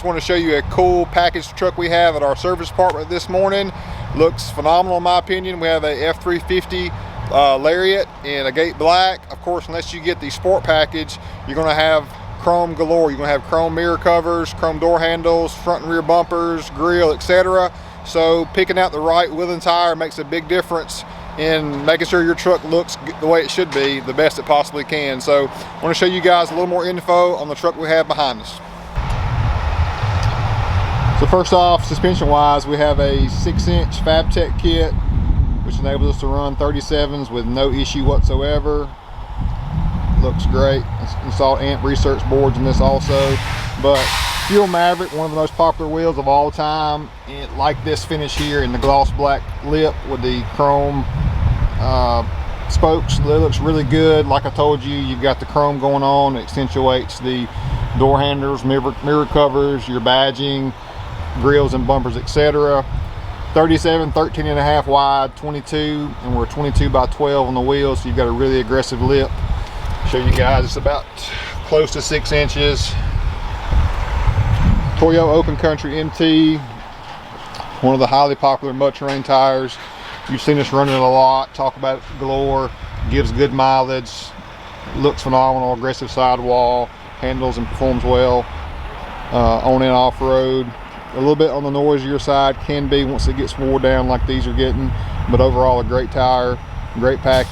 just want to show you a cool package truck we have at our service department this morning. Looks phenomenal in my opinion. We have a F350 Lariat in a Gate Black. Of course, unless you get the sport package, you're going to have chrome galore. You're going to have chrome mirror covers, chrome door handles, front and rear bumpers, grille, etc. So picking out the right wheel and tire makes a big difference in making sure your truck looks the way it should be, the best it possibly can. So I want to show you guys a little more info on the truck we have behind us. So first off, suspension wise, we have a 6-inch Fabtech kit, which enables us to run 37s with no issue whatsoever. Looks great. Installed amp research boards in this also. But Fuel Maverick, one of the most popular wheels of all time, and like this finish here in the gloss black lip with the chrome spokes. It looks really good. Like I told you, you've got the chrome going on. It accentuates the door handles, mirror covers, your badging, grills and bumpers, etc. 37, 13.5 wide, 22, and we're 22 by 12 on the wheels, so you've got a really aggressive lip. Show you guys, it's about close to 6 inches. Toyo Open Country MT, one of the highly popular mud terrain tires. You've seen us running it a lot, talk about it galore, gives good mileage, looks phenomenal, aggressive sidewall, handles and performs well on and off road. A little bit on the noisier side, can be once it gets wore down like these are getting, but overall a great tire, great package.